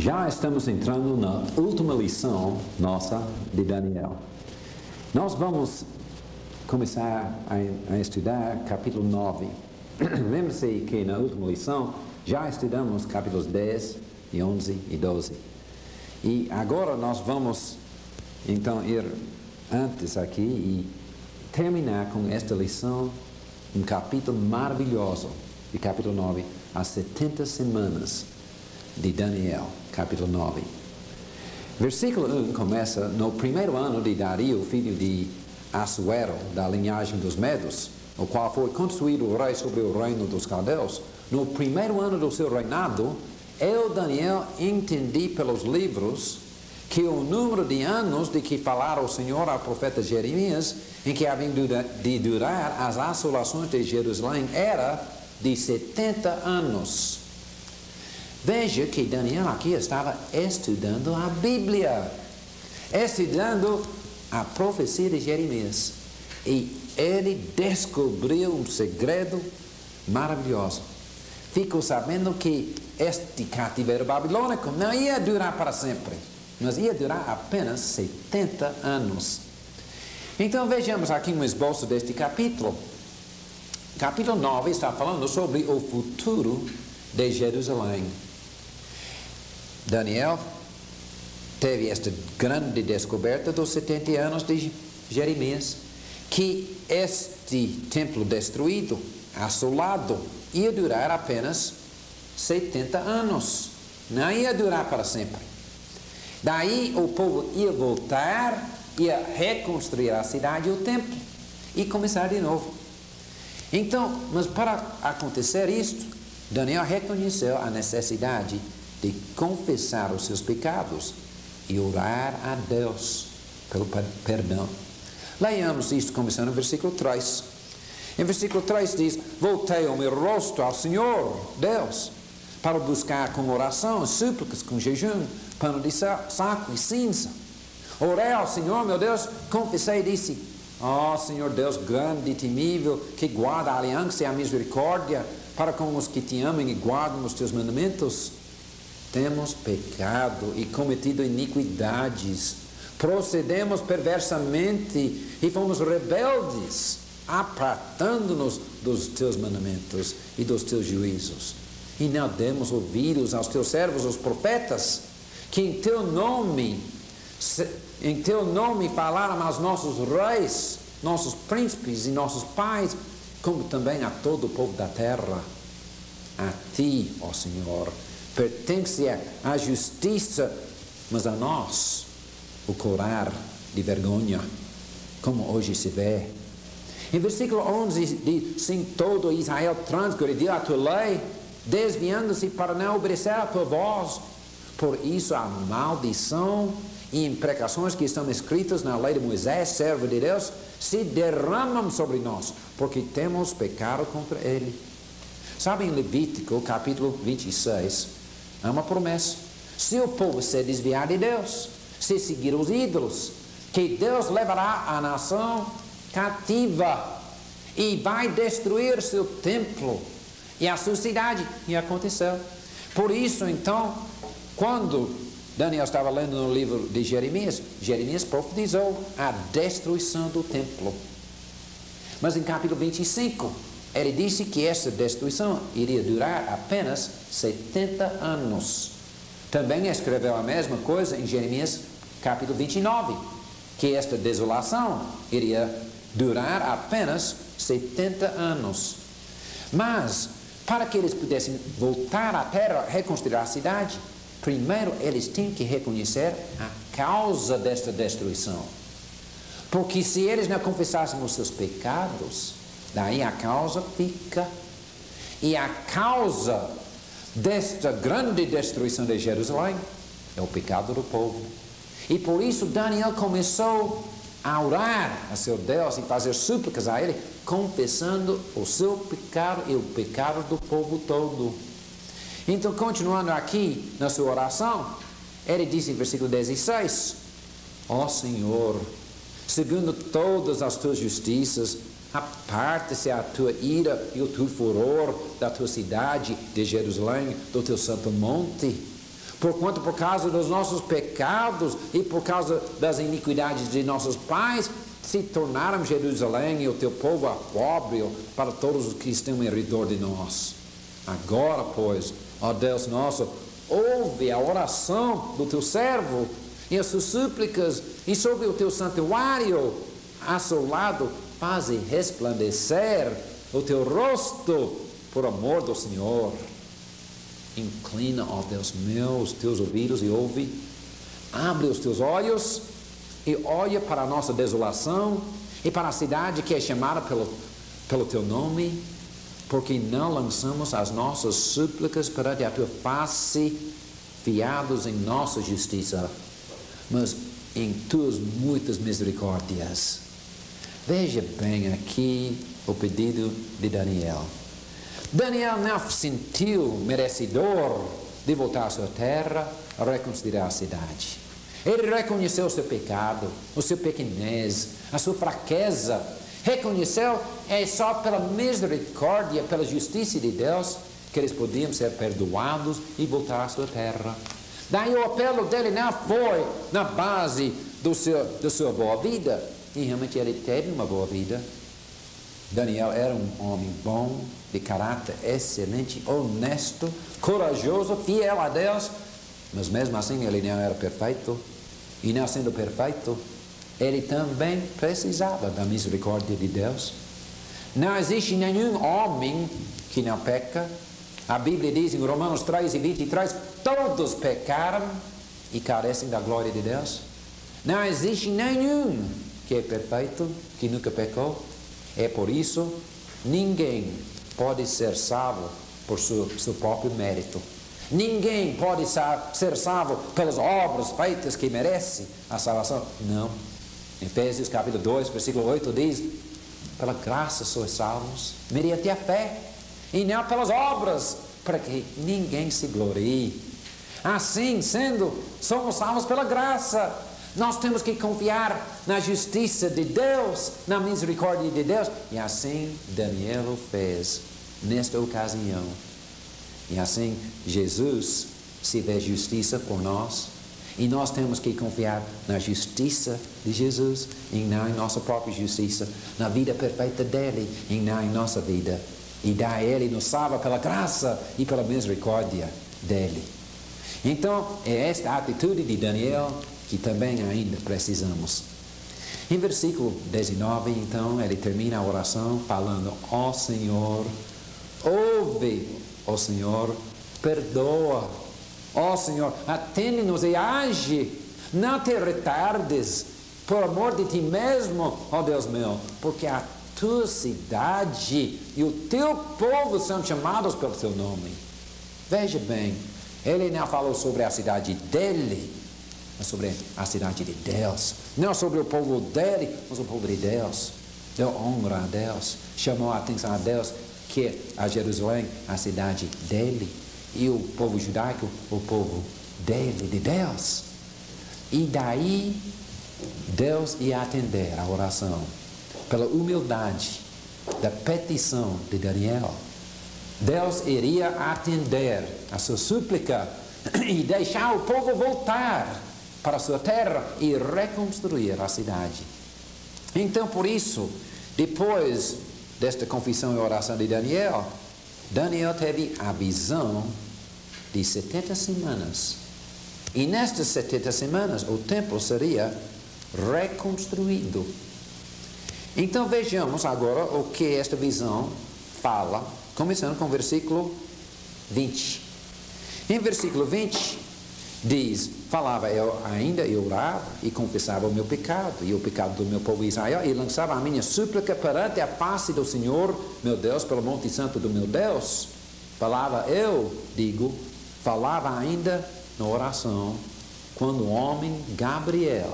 Já estamos entrando na última lição nossa de Daniel. Nós vamos começar a estudar capítulo 9. Lembre-se que na última lição já estudamos capítulos 10, e 11 e 12. E agora nós vamos então ir antes aqui e terminar com esta lição, um capítulo maravilhoso, de capítulo 9, as 70 semanas de Daniel, capítulo 9. Versículo 1 começa: no primeiro ano de Dario, filho de Assuero, da linhagem dos Medos, o qual foi constituído o rei sobre o reino dos caldeus. No primeiro ano do seu reinado, eu, Daniel, entendi pelos livros que o número de anos de que falara o Senhor ao profeta Jeremias, em que haviam de durar as assolações de Jerusalém, era de 70 anos. Veja que Daniel aqui estava estudando a Bíblia, estudando a profecia de Jeremias. E ele descobriu um segredo maravilhoso. Ficou sabendo que este cativeiro babilônico não ia durar para sempre, mas ia durar apenas 70 anos. Então vejamos aqui um esboço deste capítulo. Capítulo 9 está falando sobre o futuro de Jerusalém. Daniel teve esta grande descoberta dos 70 anos de Jeremias, que este templo destruído, assolado, ia durar apenas 70 anos. Não ia durar para sempre. Daí o povo ia voltar, ia reconstruir a cidade e o templo, e começar de novo. Então, mas para acontecer isto, Daniel reconheceu a necessidade de confessar os seus pecados e orar a Deus pelo perdão. Leiamos isto começando no versículo 3. Em versículo 3 diz: voltei o meu rosto ao Senhor, Deus, para buscar com oração, súplicas, com jejum, pano de saco e cinza. Orei ao Senhor, meu Deus, confessei e disse: ó Senhor Deus grande e temível, que guarda a aliança e a misericórdia para com os que te amam e guardam os teus mandamentos. Temos pecado e cometido iniquidades, procedemos perversamente e fomos rebeldes, apartando-nos dos teus mandamentos e dos teus juízos. E não demos ouvidos aos teus servos, os profetas, que em teu nome falaram aos nossos reis, nossos príncipes e nossos pais, como também a todo o povo da terra. A ti, ó Senhor, pertence a justiça, mas a nós o corar de vergonha, como hoje se vê. Em versículo 11 diz: sim, todo Israel transgrediu a tua lei, desviando-se para não obedecer a tua voz. Por isso a maldição e imprecações que estão escritas na lei de Moisés, servo de Deus, se derramam sobre nós, porque temos pecado contra ele. Sabe, em Levítico capítulo 26, há uma promessa: se o povo se desviar de Deus, se seguir os ídolos, que Deus levará a nação cativa e vai destruir seu templo e a sua cidade. E aconteceu. Por isso, então, quando Daniel estava lendo no livro de Jeremias, Jeremias profetizou a destruição do templo. Mas em capítulo 25, ele disse que essa destruição iria durar apenas 70 anos. Também escreveu a mesma coisa em Jeremias capítulo 29, que esta desolação iria durar apenas 70 anos. Mas, para que eles pudessem voltar à terra, reconstruir a cidade, primeiro eles tinham que reconhecer a causa desta destruição. Porque se eles não confessassem os seus pecados, daí a causa fica. E a causa desta grande destruição de Jerusalém é o pecado do povo. E por isso Daniel começou a orar a seu Deus e fazer súplicas a ele, confessando o seu pecado e o pecado do povo todo. Então, continuando aqui na sua oração, ele disse em versículo 16: ó Senhor, segundo todas as tuas justiças, aparte-se a tua ira e o teu furor da tua cidade de Jerusalém, do teu santo monte, Porquanto, por causa dos nossos pecados e por causa das iniquidades de nossos pais, se tornaram Jerusalém e o teu povo opróbrio para todos os que estão em redor de nós. Agora, pois, ó Deus nosso, ouve a oração do teu servo e as suas súplicas, e sobre o teu santuário assolado, faze resplandecer o teu rosto por amor do Senhor. Inclina, ó Deus meu, os teus ouvidos e ouve. Abre os teus olhos e olha para a nossa desolação e para a cidade que é chamada pelo teu nome, porque não lançamos as nossas súplicas perante a tua face, fiados em nossa justiça, mas em tuas muitas misericórdias. Veja bem aqui o pedido de Daniel. Daniel não se sentiu merecedor de voltar à sua terra a reconsiderar a cidade. Ele reconheceu o seu pecado, o seu pequenez, a sua fraqueza. Reconheceu, é só pela misericórdia, pela justiça de Deus, que eles podiam ser perdoados e voltar à sua terra. Daí o apelo dele não foi na base da sua boa vida. E realmente ele teve uma boa vida. Daniel era um homem bom, de caráter excelente, honesto, corajoso, fiel a Deus, mas mesmo assim ele não era perfeito. E não sendo perfeito, ele também precisava da misericórdia de Deus. Não existe nenhum homem que não peca. A Bíblia diz em Romanos 3:23, todos pecaram e carecem da glória de Deus. Não existe nenhum que é perfeito, que nunca pecou. É por isso, ninguém pode ser salvo por seu próprio mérito. Ninguém pode ser salvo pelas obras feitas que merece a salvação. Não. Efésios capítulo 2, versículo 8 diz, pela graça sois salvos, mediante a fé, e não pelas obras, para que ninguém se glorie. Assim sendo, somos salvos pela graça. Nós temos que confiar na justiça de Deus, na misericórdia de Deus. E assim Daniel fez nesta ocasião. E assim Jesus se fez justiça por nós. E nós temos que confiar na justiça de Jesus e não em nossa própria justiça, na vida perfeita dele e não em nossa vida. E daí ele nos salva pela graça e pela misericórdia dele. Então, é esta atitude de Daniel que também ainda precisamos. Em versículo 19, então, ele termina a oração falando, ó Senhor, ouve, ó Senhor, perdoa, ó Senhor, atende-nos e age, não te retardes, por amor de ti mesmo, ó Deus meu, porque a tua cidade e o teu povo são chamados pelo teu nome. Veja bem, ele não falou sobre a cidade dele, mas sobre a cidade de Deus. Não sobre o povo dele, mas o povo de Deus. Deu honra a Deus, chamou a atenção a Deus, que a Jerusalém, a cidade dele, e o povo judaico, o povo dele, de Deus. E daí, Deus ia atender a oração, pela humildade da petição de Daniel. Deus iria atender a sua súplica e deixar o povo voltar para a sua terra e reconstruir a cidade. Então, por isso, depois desta confissão e oração de Daniel, Daniel teve a visão de 70 semanas. E nestas 70 semanas, o templo seria reconstruído. Então, vejamos agora o que esta visão fala, começando com o versículo 20. Em versículo 20, diz, falava eu ainda, eu orava e confessava o meu pecado e o pecado do meu povo Israel e lançava a minha súplica perante a face do Senhor, meu Deus, pelo monte santo do meu Deus. Falava falava ainda na oração, quando o homem Gabriel,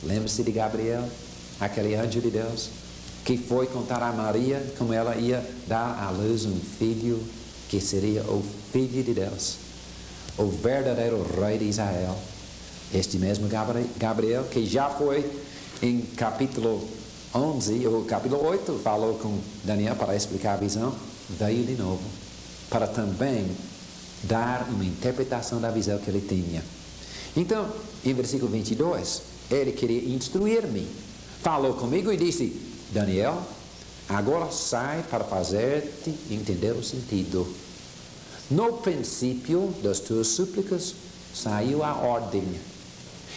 lembra-se de Gabriel, aquele anjo de Deus, que foi contar a Maria como ela ia dar à luz um filho que seria o Filho de Deus, o verdadeiro Rei de Israel. Este mesmo Gabriel, que já foi em capítulo 11, ou capítulo 8, falou com Daniel para explicar a visão, veio de novo, para também dar uma interpretação da visão que ele tinha. Então, em versículo 22, ele queria instruir-me. Falou comigo e disse: Daniel, agora sai para fazer-te entender o sentido. No princípio das tuas súplicas saiu a ordem.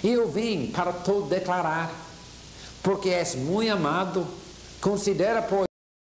E eu vim para te declarar, porque és muito amado, considera, pois,